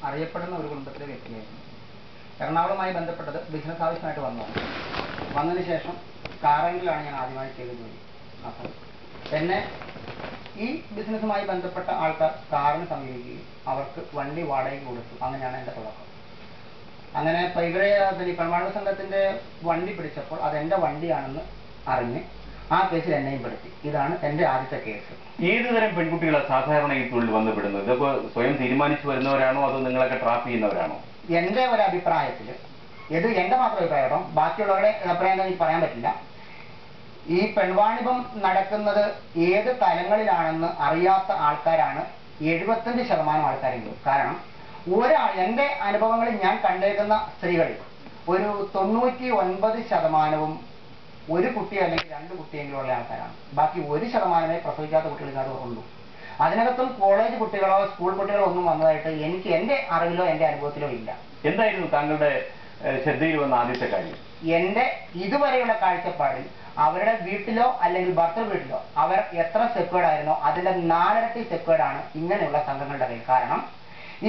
അറിയപ്പെടുന്ന ഒരു കുടുംബത്തിലെ വ്യക്തിയായിരുന്നു. എറണാകുളവുമായി ബന്ധപ്പെട്ടത് ബിസിനസ് ആവശ്യമായിട്ട് വന്നതിന് ശേഷം കാറെങ്കിലാണ് ഞാൻ ആദ്യമായി ചെയ്ത ജോലി. അപ്പം എന്നെ ഈ ബിസിനസ്സുമായി ബന്ധപ്പെട്ട ആൾക്കാർ കാറിന് സമീപിക്കുകയും അവർക്ക് വണ്ടി വാടകയ്ക്ക് കൊടുത്തു. അങ്ങനെയാണ് എൻ്റെ തുടക്കം. അങ്ങനെ ഇവരെ പെൺവാണിഭ സംഘത്തിൻ്റെ വണ്ടി പിടിച്ചപ്പോൾ അതെൻ്റെ വണ്ടിയാണെന്ന് അറിഞ്ഞ് ആ കേസിൽ എന്നെയും പെടുത്തി. ഇതാണ് എൻ്റെ ആദ്യത്തെ കേസ്. ഏതുതരം പെൺകുട്ടികളാണ് സാധാരണ ഈ തൊഴിൽ വന്നുപെടുന്നത്? ഇതൊക്കെ സ്വയം തീരുമാനിച്ചു വരുന്നവരാണോ അതോ നിങ്ങളൊക്കെ ട്രാപ്പ് ചെയ്യുന്നവരാണോ? എൻ്റെ ഒരു അഭിപ്രായത്തിൽ, ഇത് എൻ്റെ മാത്രം അഭിപ്രായം, ബാക്കിയുള്ളവരുടെ അഭിപ്രായം എനിക്ക് പറയാൻ പറ്റില്ല. ഈ പെൺവാണിഭം നടക്കുന്നത് ഏത് തലങ്ങളിലാണെന്ന് അറിയാത്ത ആൾക്കാരാണ് 75% ആൾക്കാരെങ്കിലും. കാരണം എൻ്റെ അനുഭവങ്ങളിൽ ഞാൻ കണ്ടേക്കുന്ന സ്ത്രീകളിൽ ഒരു 99% ഒരു കുട്ടി അല്ലെങ്കിൽ 2 കുട്ടിയെങ്കിലും ഉള്ള ആൾക്കാരാണ്. ബാക്കി 1% പ്രസവിക്കാത്ത കുട്ടികൾ ഇതിനകത്ത് ഉള്ളൂ. അതിനകത്തും കോളേജ് കുട്ടികളോ സ്കൂൾ കുട്ടികളോ ഒന്നും വന്നതായിട്ട് എനിക്ക് എൻ്റെ അറിവിലോ എൻ്റെ അനുഭവത്തിലോ ഇല്ല. എന്തായിരുന്നു താങ്കളുടെ ശ്രദ്ധയിൽ വന്ന ആദ്യത്തെ കാര്യം? എൻ്റെ ഇതുവരെയുള്ള കാഴ്ചപ്പാടിൽ അവരുടെ വീട്ടിലോ അല്ലെങ്കിൽ ഭർത്തൃ വീട്ടിലോ അവർ എത്ര സെക്വേർഡ് ആയിരുന്നോ അതിന്റെ 4 ഇരട്ടി സെക്വേർഡാണ് ഇങ്ങനെയുള്ള സംഘങ്ങളുടെ കയ്യിൽ. കാരണം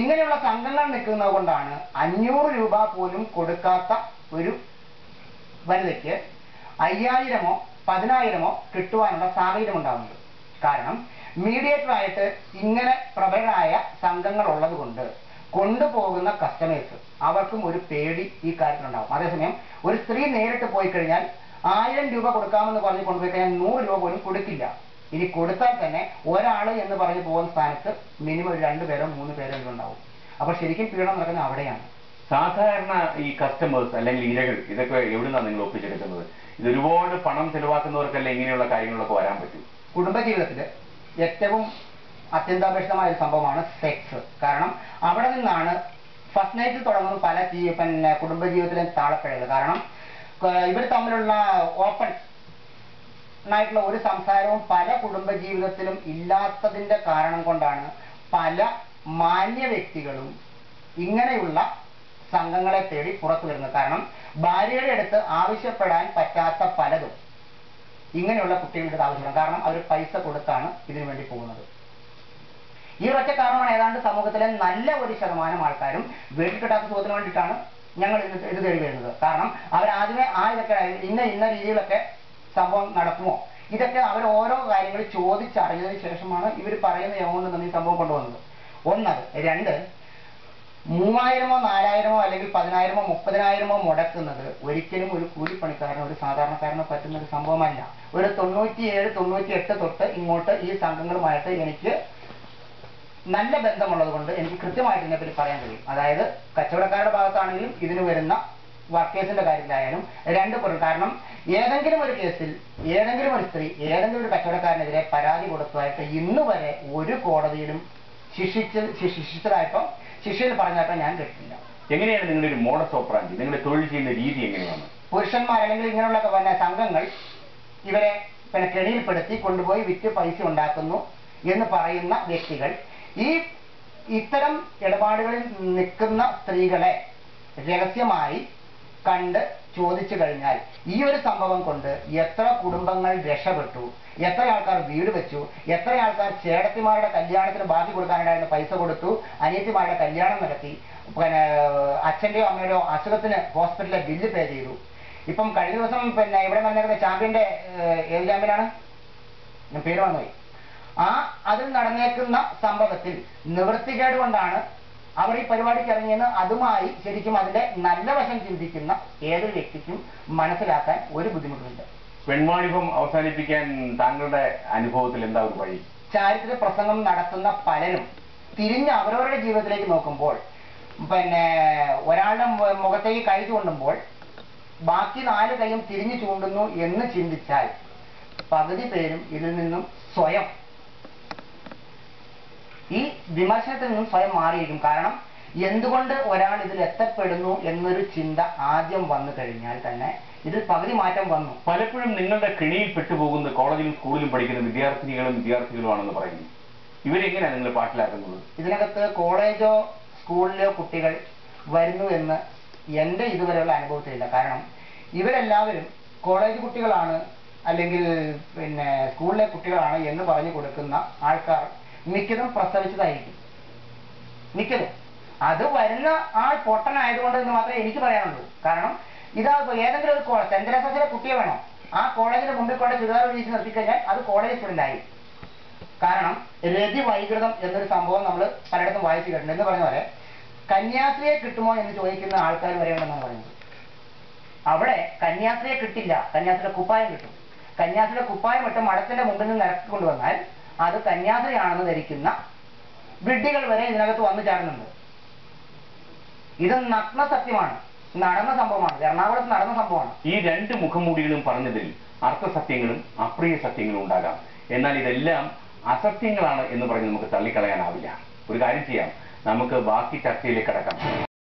ഇങ്ങനെയുള്ള സംഘങ്ങൾ നിൽക്കുന്നത് കൊണ്ടാണ് 500 രൂപ പോലും കൊടുക്കാത്ത ഒരു വനിതയ്ക്ക് 5000-ഓ 10000-ഓ കിട്ടുവാനുള്ള സാഹചര്യം ഉണ്ടാകുന്നത്. കാരണം മീഡിയേറ്റർ ആയിട്ട് ഇങ്ങനെ പ്രബലരായ സംഘങ്ങൾ ഉള്ളത് കൊണ്ട് കൊണ്ടുപോകുന്ന കസ്റ്റമേഴ്സ് അവർക്കും ഒരു പേടി ഈ കാര്യത്തിലുണ്ടാവും. അതേസമയം ഒരു സ്ത്രീ നേരിട്ട് പോയി കഴിഞ്ഞാൽ 1000 രൂപ കൊടുക്കാമെന്ന് പറഞ്ഞ് കൊണ്ടുപോയി കഴിഞ്ഞാൽ 100 രൂപ പോലും കൊടുക്കില്ല. ഇനി കൊടുത്താൽ തന്നെ ഒരാൾ എന്ന് പറഞ്ഞ് പോകുന്ന സ്ഥാനത്ത് മിനിമം 2 പേരോ 3 പേരോ ഉണ്ടാവും. അപ്പോൾ ശരിക്കും പീഡനം നടക്കുന്നത് അവിടെയാണ്. സാധാരണ ഈ കസ്റ്റമേഴ്സ് അല്ലെങ്കിൽ ഇരകൾ ഇതൊക്കെ എവിടുന്നാണ് നിങ്ങൾ ഒപ്പിച്ചെടുക്കുന്നത്? ഇത് ഒരുപാട് പണം ചെലവാക്കുന്നവർക്കല്ലേ ഇങ്ങനെയുള്ള കാര്യങ്ങളൊക്കെ വരാൻ പറ്റും? കുടുംബജീവിതത്തിൽ ഏറ്റവും അത്യന്താപേക്ഷിതമായ ഒരു സംഭവമാണ് സെക്സ്. കാരണം അവിടെ നിന്നാണ് ഫസ്റ്റ് നൈറ്റിൽ തുടങ്ങുന്ന പല കുടുംബജീവിതത്തിലെ താളപ്പിഴകൾ. കാരണം ഇവർ തമ്മിലുള്ള ഓപ്പൺ ആയിട്ടുള്ള ഒരു സംസാരവും പല കുടുംബജീവിതത്തിലും ഇല്ലാത്തതിന്റെ കാരണം കൊണ്ടാണ് പല മാന്യ വ്യക്തികളും ഇങ്ങനെയുള്ള സംഘങ്ങളെ തേടി പുറത്തു വരുന്നത്. കാരണം ഭാര്യയുടെ അടുത്ത് ആവശ്യപ്പെടാൻ പറ്റാത്ത പലതും ഇങ്ങനെയുള്ള കുട്ടികളുടെ ആവശ്യമാണ്. കാരണം അവർ പൈസ കൊടുത്താണ് ഇതിനു വേണ്ടി പോകുന്നത്. ഈ ഒറ്റ കാരണമാണ് ഏതാണ്ട് സമൂഹത്തിലെ നല്ല 1% ആൾക്കാരും വീട്ടിൽ കിട്ടാത്ത സുഖത്തിന് വേണ്ടിയിട്ടാണ് ഞങ്ങൾ ഇത് തേടി വരുന്നത്. കാരണം അവരാദ്യമേ ഇതൊക്കെ ഇന്ന രീതിയിലൊക്കെ സംഭവം നടക്കുമോ ഇതൊക്കെ അവർ ഓരോ കാര്യങ്ങൾ ചോദിച്ചറിഞ്ഞതിന് ശേഷമാണ് ഇവർ പറയുന്ന എമൗണ്ട് നിന്ന് ഈ സംഭവം കൊണ്ടുവന്നത്. ഒന്നത്. 2, 3000-ഓ 4000-ഓ അല്ലെങ്കിൽ 10000-ഓ 30000-ഓ മുടക്കുന്നത് ഒരിക്കലും ഒരു കൂലിപ്പണിക്കാരനോ ഒരു സാധാരണക്കാരനോ പറ്റുന്ന ഒരു സംഭവമല്ല. ഒരു 97, 98 തൊട്ട് ഇങ്ങോട്ട് ഈ സംഘങ്ങളുമായിട്ട് എനിക്ക് നല്ല ബന്ധമുള്ളത് കൊണ്ട് എനിക്ക് കൃത്യമായിട്ട് ഇതിനെപ്പറ്റി പറയാൻ കഴിയും. അതായത് കച്ചവടക്കാരുടെ ഭാഗത്താണെങ്കിലും ഇതിന് വരുന്ന വർക്കേഴ്സിന്റെ കാര്യത്തിലായാലും 2 പേരും. കാരണം ഏതെങ്കിലും ഒരു കേസിൽ ഏതെങ്കിലും ഒരു സ്ത്രീ ഏതെങ്കിലും ഒരു കച്ചവടക്കാരനെതിരെ പരാതി കൊടുത്തതായിട്ട് ഇന്ന് വരെ ഒരു കോടതിയിലും ശിക്ഷിച്ചതായിട്ടോ ശിക്ഷയിൽ പറഞ്ഞായിട്ടോ ഞാൻ കേട്ടിട്ടില്ല. എങ്ങനെയാണ് നിങ്ങളുടെ ഒരു മോഡസ് ഓപ്പറാൻഡി, നിങ്ങളുടെ തൊഴിൽ ചെയ്യുന്ന രീതി എങ്ങനെയാണ്? പുരുഷന്മാർ അല്ലെങ്കിൽ ഇങ്ങനെയുള്ള സംഘങ്ങൾ ഇവരെ കെണിയിൽപ്പെടുത്തി കൊണ്ടുപോയി വിറ്റ് പൈസ ഉണ്ടാക്കുന്നു എന്ന് പറയുന്ന വ്യക്തികൾ ഇത്തരം ഇടപാടുകളിൽ നിൽക്കുന്ന സ്ത്രീകളെ രഹസ്യമായി കണ്ട് ചോദിച്ചു കഴിഞ്ഞാൽ ഈ ഒരു സംഭവം കൊണ്ട് എത്ര കുടുംബങ്ങൾ രക്ഷപ്പെട്ടു, എത്ര ആൾക്കാർ വീട് വെച്ചു, എത്ര ആൾക്കാർ ചേട്ടത്തിമാരുടെ കല്യാണത്തിന് ബാക്കി കൊടുക്കാനുണ്ടായിരുന്ന പൈസ കൊടുത്തു, അനിയത്തിമാരുടെ കല്യാണം നടത്തി, അച്ഛൻ്റെയോ അമ്മയുടെയോ അസുഖത്തിന് ഹോസ്പിറ്റലിലെ ബില്ല് പേ ചെയ്തു. ഇപ്പം കഴിഞ്ഞ ദിവസം ഇവിടെ നടന്നിരുന്ന ചാമ്പ്യന്റെ ഏത് ചാമ്പ്യനാണ് ഞാൻ പേര് വന്നുപോയി. അതിൽ നടന്നേക്കുന്ന സംഭവത്തിൽ നിവൃത്തികേട് കൊണ്ടാണ് അവർ ഈ പരിപാടിക്ക് ഇറങ്ങിയെന്ന് അതുമായി ശരിക്കും അതിന്റെ നല്ല വശം ചിന്തിക്കുന്ന ഏതൊരു വ്യക്തിക്കും മനസ്സിലാക്കാൻ ഒരു ബുദ്ധിമുട്ടുമില്ല. പെൺവാണിഭം അവസാനിപ്പിക്കാൻ താങ്കളുടെ അനുഭവത്തിൽ എന്താ ഒരു വഴി? ചാരിത്ര പ്രസംഗം നടത്തുന്ന പലരും തിരിഞ്ഞ് അവരവരുടെ ജീവിതത്തിലേക്ക് നോക്കുമ്പോൾ ഒരാളുടെ മുഖത്തേക്ക് കൈ ചൂണ്ടുമ്പോൾ ബാക്കി 4 കൈയും തിരിഞ്ഞു ചൂണ്ടുന്നു എന്ന് ചിന്തിച്ചാൽ പകുതി പേരും ഇതിൽ നിന്നും സ്വയം ഈ വിമർശനത്തിൽ നിന്നും സ്വയം മാറിയിരിക്കും. കാരണം എന്തുകൊണ്ട് ഒരാൾ ഇതിൽ എത്തപ്പെടുന്നു എന്നൊരു ചിന്ത ആദ്യം വന്നു കഴിഞ്ഞാൽ തന്നെ ഇതിൽ പകുതി മാറ്റം വന്നു. പലപ്പോഴും നിങ്ങളുടെ കെണിയിൽ പെട്ടുപോകുന്ന കോളേജിലും സ്കൂളിലും പഠിക്കുന്ന വിദ്യാർത്ഥികളുമാണെന്ന് പറയുന്നു. ഇവരെങ്ങനെയാണ് നിങ്ങൾ പാട്ടിലാക്കുന്നത്? ഇതിനകത്ത് കോളേജോ സ്കൂളിലോ കുട്ടികൾ വരുന്നു എന്ന് എൻ്റെ ഇതുവരെയുള്ള അനുഭവത്തിലില്ല. കാരണം ഇവരെല്ലാവരും കോളേജ് കുട്ടികളാണ് അല്ലെങ്കിൽ സ്കൂളിലെ കുട്ടികളാണ് എന്ന് പറഞ്ഞു കൊടുക്കുന്ന ആൾക്കാർ മിക്കതും പ്രസവിച്ചതായിരിക്കും. മിക്കതും അത് വരുന്ന ആൾ പൊട്ടനായതുകൊണ്ട് എന്ന് മാത്രമേ എനിക്ക് പറയാനുള്ളൂ. കാരണം ഇതാ ഏതെങ്കിലും ഒരു സെന്റ് തെരേസാസിലെ കുട്ടിയെ വേണം ആ കോളേജിന്റെ മുമ്പിൽ കൊണ്ട് ചുരിദാർ വീഴ്ച നിർത്തിക്കഴിഞ്ഞാൽ അത് കോളേജ് സ്റ്റുഡന്റ് ആയി. കാരണം രതി വൈകൃതം എന്നൊരു സംഭവം നമ്മൾ പലയിടത്തും വായിച്ചു കേട്ടിട്ടുണ്ട്. എന്ന് പറഞ്ഞ പോലെ കന്യാസ്ത്രീയെ കിട്ടുമോ എന്ന് ചോദിക്കുന്ന ആൾക്കാർ വരെ ഉണ്ടെന്നാണ് പറയുന്നത്. അവിടെ കന്യാസ്ത്രീയെ കിട്ടില്ല, കന്യാസ്ത്രീയുടെ കുപ്പായം കിട്ടും. കന്യാസ്ത്രീയുടെ കുപ്പായം ഇട്ട് മഠത്തിന്റെ മുമ്പിൽ നിന്ന് ഇറക്കി കൊണ്ടുവന്നാൽ അത് കന്യാസ്ത്രീയാണെന്ന് ധരിക്കുന്ന വിഡ്ഢികൾ വരെ ഇതിനകത്ത് വന്നു ചാടുന്നുണ്ട്. ഇത് നഗ്ന സത്യമാണ്, നടന്ന സംഭവമാണ്, എറണാകുളത്ത് നടന്ന സംഭവമാണ്. ഈ രണ്ട് മുഖംമൂടികളും പറഞ്ഞതിൽ അർത്ഥസത്യങ്ങളും അപ്രിയ സത്യങ്ങളും ഉണ്ടാകാം. എന്നാൽ ഇതെല്ലാം അസത്യങ്ങളാണ് എന്ന് പറഞ്ഞ് നമുക്ക് തള്ളിക്കളയാനാവില്ല. ഒരു കാര്യം ചെയ്യാം, നമുക്ക് ബാക്കി ചർച്ചയിലേക്ക് കടക്കാം.